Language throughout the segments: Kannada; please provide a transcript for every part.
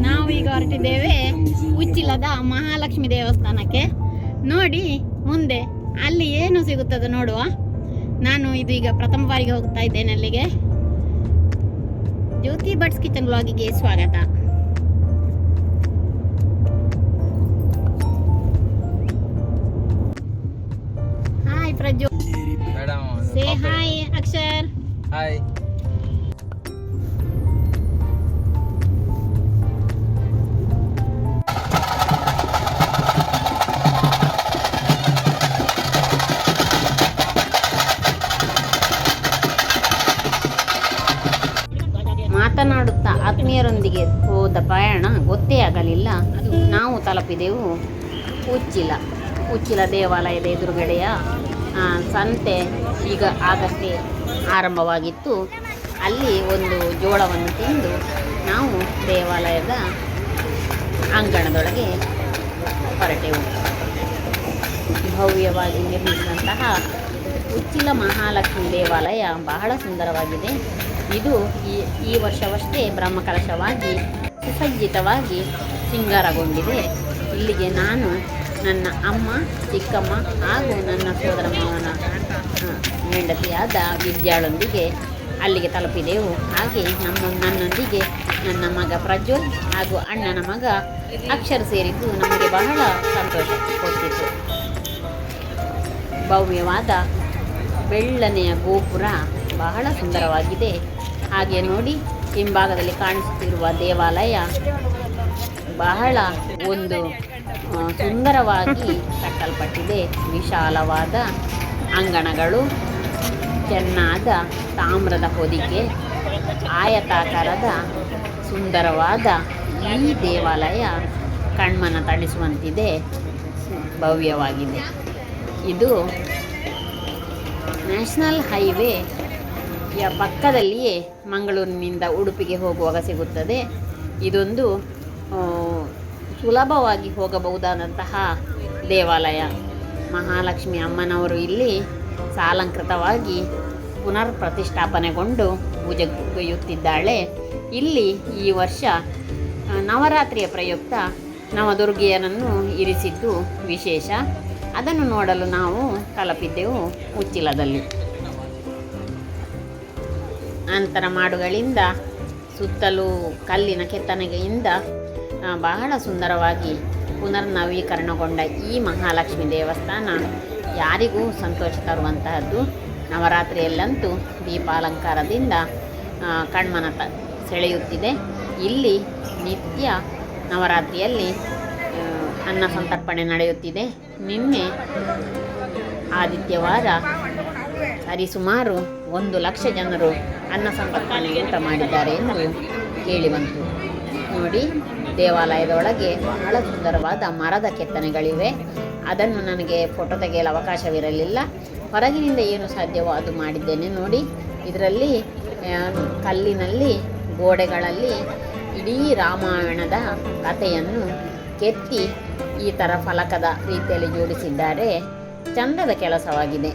ನಾವು ಈಗ ಹೊರಟಿದ್ದೇವೆ ಉಚ್ಚಿಲದ ಮಹಾಲಕ್ಷ್ಮಿ ದೇವಸ್ಥಾನಕ್ಕೆ. ನೋಡಿ ಮುಂದೆ ಅಲ್ಲಿ ಏನು ಸಿಗುತ್ತದೆ ನೋಡುವ. ನಾನು ಇದು ಈಗ ಪ್ರಥಮ ಬಾರಿಗೆ ಹೋಗ್ತಾ ಇದ್ದೇನೆ ಅಲ್ಲಿಗೆ. ಜ್ಯೋತಿ ಬಟ್ಸ್ ಕಿಚನ್ ವ್ಲಾಗಿಗೆ ಸ್ವಾಗತ. Hi Prajju. Say hi Akshar. Hi. ಮಾತನಾಡುತ್ತಾ ಆತ್ಮೀಯರೊಂದಿಗೆ ಹೋದ ಪ್ರಯಾಣ ಗೊತ್ತೇ ಆಗಲಿಲ್ಲ. ನಾವು ತಲುಪಿದೆವು ಉಚ್ಚಿಲ ದೇವಾಲಯದ ಎದುರುಗಡೆಯ ಸಂತೆ ಈಗ ಆಗಷ್ಟೇ ಆರಂಭವಾಗಿತ್ತು. ಅಲ್ಲಿ ಒಂದು ಜೋಳವನ್ನು ತಿಂದು ನಾವು ದೇವಾಲಯದ ಅಂಗಣದೊಳಗೆ ಹೊರಟೆವು. ಭವ್ಯವಾಗಿ ನಿರ್ಮಿಸಿದಂತಹ ಉಚ್ಚಿಲ ಮಹಾಲಕ್ಷ್ಮಿ ದೇವಾಲಯ ಬಹಳ ಸುಂದರವಾಗಿದೆ. ಇದು ಈ ವರ್ಷವಷ್ಟೇ ಬ್ರಹ್ಮಕಲಶವಾಗಿ ಸುಸಜ್ಜಿತವಾಗಿ ಶೃಂಗಾರಗೊಂಡಿದೆ. ಇಲ್ಲಿಗೆ ನಾನು, ನನ್ನ ಅಮ್ಮ, ಚಿಕ್ಕಮ್ಮ ಹಾಗೂ ನನ್ನ ಸೋದರ ಮಾವನ ಹೆಂಡತಿಯಾದ ವಿದ್ಯಾಳೊಂದಿಗೆ ಅಲ್ಲಿಗೆ ತಲುಪಿದೆವು. ಹಾಗೆ ನನ್ನೊಂದಿಗೆ ನನ್ನ ಮಗ ಪ್ರಜ್ವಲ್ ಹಾಗೂ ಅಣ್ಣನ ಮಗ ಅಕ್ಷರ್ ಸೇರಿದ್ದು ನಮಗೆ ಬಹಳ ಸಂತೋಷ ಕೊಟ್ಟಿತು. ಭವ್ಯವಾದ ಬೆಳ್ಳನೆಯ ಗೋಪುರ ಬಹಳ ಸುಂದರವಾಗಿದೆ. ಹಾಗೆ ನೋಡಿ ಹಿಂಭಾಗದಲ್ಲಿ ಕಾಣಿಸುತ್ತಿರುವ ದೇವಾಲಯ ಬಹಳ ಒಂದು ಸುಂದರವಾಗಿ ಕಟ್ಟಲ್ಪಟ್ಟಿದೆ. ವಿಶಾಲವಾದ ಅಂಗಣಗಳು, ಚೆನ್ನಾದ ತಾಮ್ರದ ಹೊದಿಕೆ, ಆಯತಾಕಾರದ ಸುಂದರವಾದ ಈ ದೇವಾಲಯ ಕಣ್ಮನ ತಣಿಸುವಂತಿದೆ, ಭವ್ಯವಾಗಿದೆ. ಇದು ನ್ಯಾಷನಲ್ ಹೈವೇಯ ಪಕ್ಕದಲ್ಲಿಯೇ ಮಂಗಳೂರಿನಿಂದ ಉಡುಪಿಗೆ ಹೋಗುವಾಗ ಸಿಗುತ್ತದೆ. ಇದೊಂದು ಸುಲಭವಾಗಿ ಹೋಗಬಹುದಾದಂತಹ ದೇವಾಲಯ. ಮಹಾಲಕ್ಷ್ಮಿ ಅಮ್ಮನವರು ಇಲ್ಲಿ ಸಾಲಂಕೃತವಾಗಿ ಪುನರ್ ಪ್ರತಿಷ್ಠಾಪನೆಗೊಂಡು ಪೂಜೆಗೈಯುತ್ತಿದ್ದಾಳೆ. ಇಲ್ಲಿ ಈ ವರ್ಷ ನವರಾತ್ರಿಯ ಪ್ರಯುಕ್ತ ನವದುರ್ಗೆಯರನ್ನು ಇರಿಸಿದ್ದು ವಿಶೇಷ. ಅದನ್ನು ನೋಡಲು ನಾವು ತಲುಪಿದ್ದೆವು ಉಚ್ಚಿಲದಲ್ಲಿ. ನಂತರ ಮಾಡುಗಳಿಂದ ಸುತ್ತಲೂ ಕಲ್ಲಿನ ಕೆತ್ತನೆಯಿಂದ ಬಹಳ ಸುಂದರವಾಗಿ ಪುನರ್ನವೀಕರಣಗೊಂಡ ಈ ಮಹಾಲಕ್ಷ್ಮಿ ದೇವಸ್ಥಾನ ಯಾರಿಗೂ ಸಂತೋಷ ತರುವಂತಹದ್ದು. ನವರಾತ್ರಿಯಲ್ಲಂತೂ ದೀಪಾಲಂಕಾರದಿಂದ ಕಣ್ಮನ ಸೆಳೆಯುತ್ತಿದೆ. ಇಲ್ಲಿ ನಿತ್ಯ ನವರಾತ್ರಿಯಲ್ಲಿ ಅನ್ನ ಸಂತರ್ಪಣೆ ನಡೆಯುತ್ತಿದೆ. ನಿನ್ನೆ ಆದಿತ್ಯವಾರ ಸರಿಸುಮಾರು 1,00,000 ಜನರು ಅನ್ನ ಸಂತರ್ಪಣೆ ಊಟ ಮಾಡಿದ್ದಾರೆ ಎಂದು ಕೇಳಿಬಂತು. ನೋಡಿ, ದೇವಾಲಯದೊಳಗೆ ಬಹಳ ಸುಂದರವಾದ ಮರದ ಕೆತ್ತನೆಗಳಿವೆ. ಅದನ್ನು ನನಗೆ ಫೋಟೋ ತೆಗೆಯಲು ಅವಕಾಶವಿರಲಿಲ್ಲ. ಹೊರಗಿನಿಂದ ಏನು ಸಾಧ್ಯವೋ ಅದು ಮಾಡಿದ್ದೇನೆ. ನೋಡಿ, ಇದರಲ್ಲಿ ಕಲ್ಲಿನಲ್ಲಿ ಗೋಡೆಗಳಲ್ಲಿ ಇಡೀ ರಾಮಾಯಣದ ಕಥೆಯನ್ನು ಕೆತ್ತಿ ಈ ಥರ ಫಲಕದ ರೀತಿಯಲ್ಲಿ ಜೋಡಿಸಿದ್ದಾರೆ. ಚಂದದ ಕೆಲಸವಾಗಿದೆ.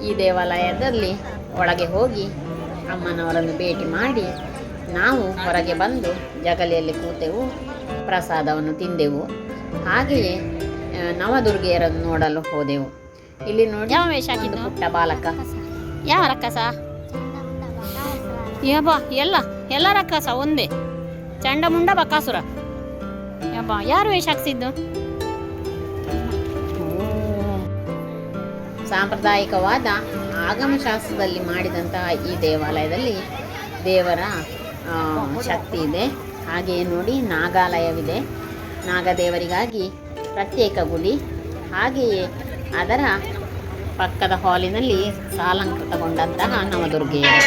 ಈ ದೇವಾಲಯದಲ್ಲಿ ಒಳಗೆ ಹೋಗಿ ಅಮ್ಮನವರನ್ನು ಭೇಟಿ ಮಾಡಿ ನಾವು ಹೊರಗೆ ಬಂದು ಜಗಲಿಯಲ್ಲಿ ಕೂತೆವು, ಪ್ರಸಾದವನ್ನು ತಿಂದೆವು. ಹಾಗೆಯೇ ನವದುರ್ಗೆಯರನ್ನು ನೋಡಲು ಹೋದೆವು. ಇಲ್ಲಿ ನೋಡಿ, ಯಾವ ವೇಷ ಹಾಕಿದ್ದು? ಪುಟ್ಟ ಬಾಲಕ. ಯಾವ ರಕ್ಕಸ? ಯಬ್ಬಾ, ಎಲ್ಲ ರಕ್ಕಸ ಒಂದೇ. ಚಂಡಮುಂಡ ಬಕಾಸುರ. ಯಬ್ಬಾ, ಯಾರು ವೇಷ ಹಾಕ್ಸಿದ್ದು? ಸಾಂಪ್ರದಾಯಿಕವಾದ ಆಗಮಶಾಸ್ತ್ರದಲ್ಲಿ ಮಾಡಿದಂತಹ ಈ ದೇವಾಲಯದಲ್ಲಿ ದೇವರ ಶಕ್ತಿ ಇದೆ. ಹಾಗೆಯೇ ನೋಡಿ, ನಾಗಾಲಯವಿದೆ. ನಾಗದೇವರಿಗಾಗಿ ಪ್ರತ್ಯೇಕ ಗುಡಿ. ಹಾಗೆಯೇ ಅದರ ಪಕ್ಕದ ಹಾಲಿನಲ್ಲಿ ಸಾಲಂಕೃತಗೊಂಡಂತಹ ನವದುರ್ಗೆಯರು.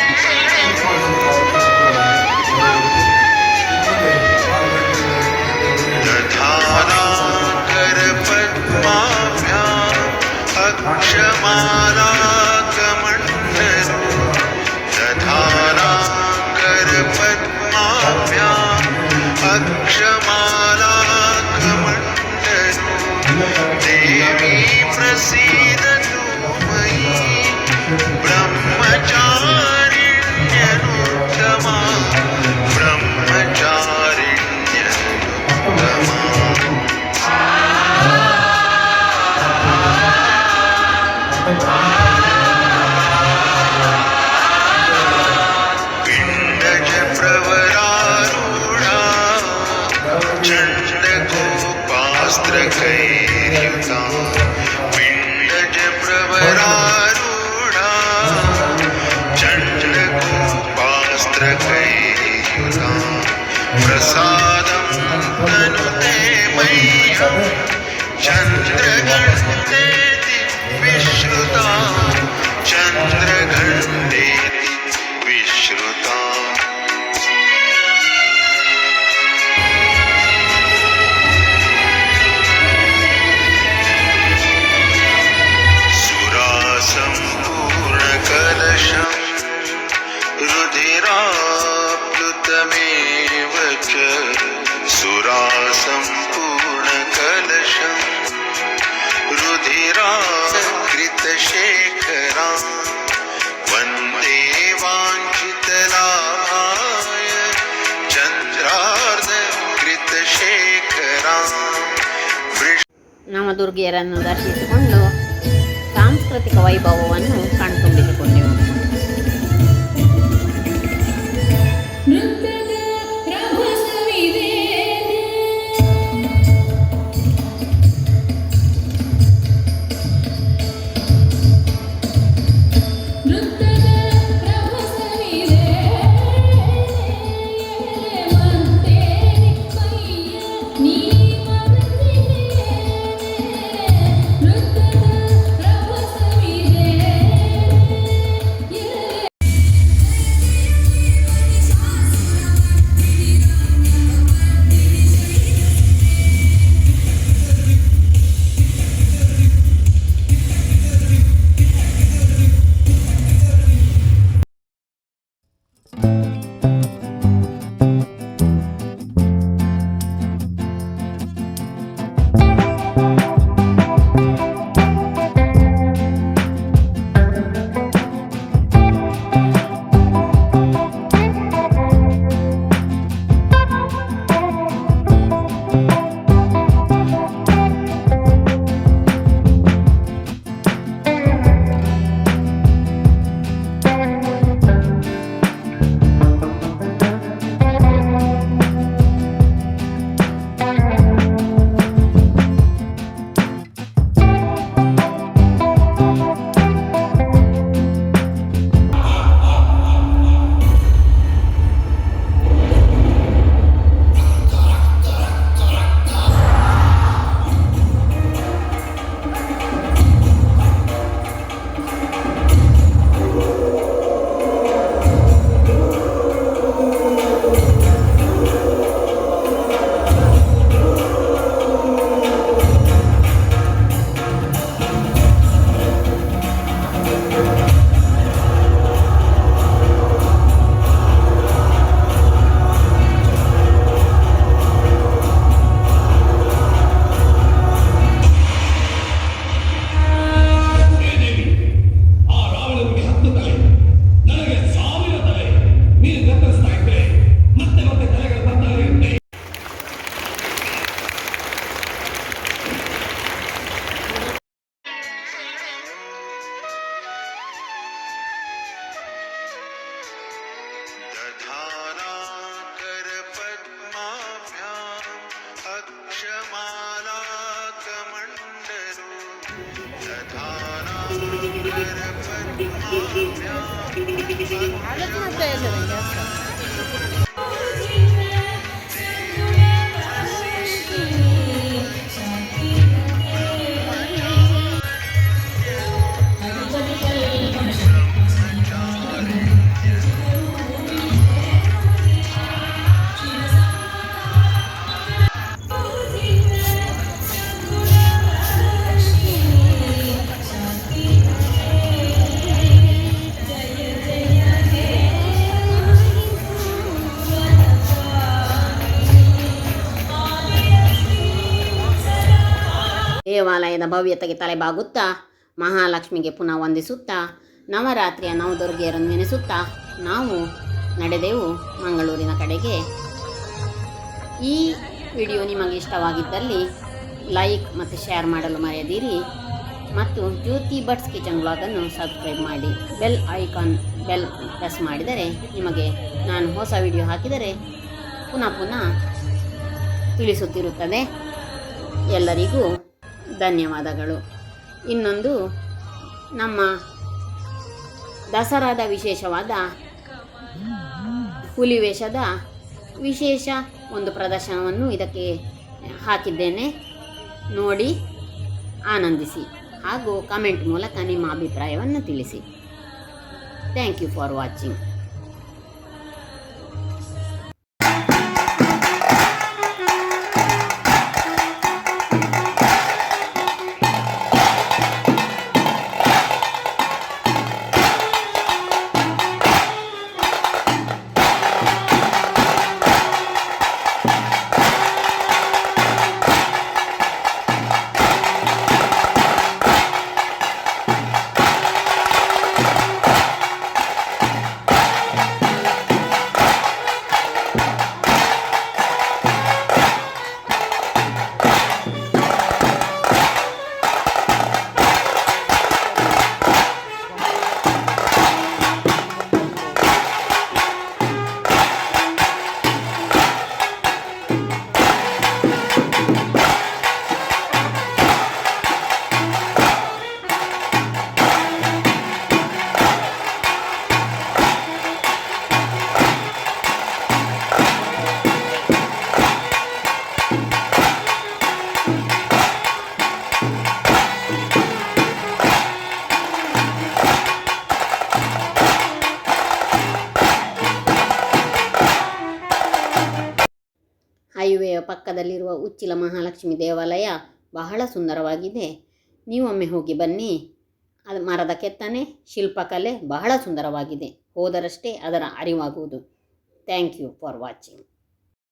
देवी प्रसीदतु मयि ब्रह्मचारिण्यनुत्तमा ब्रह्मचारिण्यनुत्तमा पिण्डज प्रवरारूढा चण्डकोपास्त्रकैर्युता पिण्डज प्रवरारूढा चण्डकोपास्त्रकैर्युता प्रसादं तनुते मह्यं चन्द्रघण्टेति विश्रुता चन्द्रघण्टेति विश्रुता सुरासम्पूर्णकलशं रुधिराप्लुतमेव च सुरासम्पूर्णकलशं रुधिराकृतशेखरा वन्दे वाञ्छितलाभाय चन्द्रार्धकृतशेखरा ನವದುರ್ಗಿಯರನ್ನು ದರ್ಶಿಸಿಕೊಂಡು ಸಾಂಸ್ಕೃತಿಕ ವೈಭವವನ್ನು ಕಣ್ತುಂಬಿಸಿಕೊಂಡೆವು. ದೇವಾಲಯದ ಭವ್ಯತೆಗೆ ತಲೆಬಾಗುತ್ತಾ ಮಹಾಲಕ್ಷ್ಮಿಗೆ ಪುನಃ ವಂದಿಸುತ್ತಾ ನವರಾತ್ರಿಯ ನವದುರ್ಗಿಯರನ್ನು ನೆನೆಸುತ್ತಾ ನಾವು ನಡೆದೆವು ಮಂಗಳೂರಿನ ಕಡೆಗೆ. ಈ ವಿಡಿಯೋ ನಿಮಗೆ ಇಷ್ಟವಾಗಿದ್ದಲ್ಲಿ ಲೈಕ್ ಮತ್ತು ಶೇರ್ ಮಾಡಲು ಮರೆಯದಿರಿ. ಮತ್ತು ಜ್ಯೋತಿ ಬಟ್ಸ್ ಕಿಚನ್ ಬ್ಲಾಗನ್ನು ಸಬ್ಸ್ಕ್ರೈಬ್ ಮಾಡಿ. ಬೆಲ್ ಪ್ರೆಸ್ ಮಾಡಿದರೆ ನಿಮಗೆ ನಾನು ಹೊಸ ವಿಡಿಯೋ ಹಾಕಿದರೆ ಪುನಃ ತಿಳಿಸುತ್ತಿರುತ್ತದೆ. ಎಲ್ಲರಿಗೂ ಧನ್ಯವಾದಗಳು. ಇನ್ನೊಂದು ನಮ್ಮ ದಸರಾದ ವಿಶೇಷವಾದ ಹುಲಿ ವೇಷದ ವಿಶೇಷ ಒಂದು ಪ್ರದರ್ಶನವನ್ನು ಇದಕ್ಕೆ ಹಾಕಿದ್ದೇನೆ. ನೋಡಿ ಆನಂದಿಸಿ ಹಾಗೂ ಕಮೆಂಟ್ ಮೂಲಕ ನಿಮ್ಮ ಅಭಿಪ್ರಾಯವನ್ನು ತಿಳಿಸಿ. Thank you for watching. ಹೈವೇಯ ಪಕ್ಕದಲ್ಲಿರುವ ಉಚ್ಚಿಲ ಮಹಾಲಕ್ಷ್ಮಿ ದೇವಾಲಯ ಬಹಳ ಸುಂದರವಾಗಿದೆ. ನೀವೊಮ್ಮೆ ಹೋಗಿ ಬನ್ನಿ. ಅದು ಮರದ ಕೆತ್ತನೆ, ಶಿಲ್ಪಕಲೆ ಬಹಳ ಸುಂದರವಾಗಿದೆ. ಹೋದರಷ್ಟೇ ಅದರ ಅರಿವಾಗುವುದು. Thank you for watching.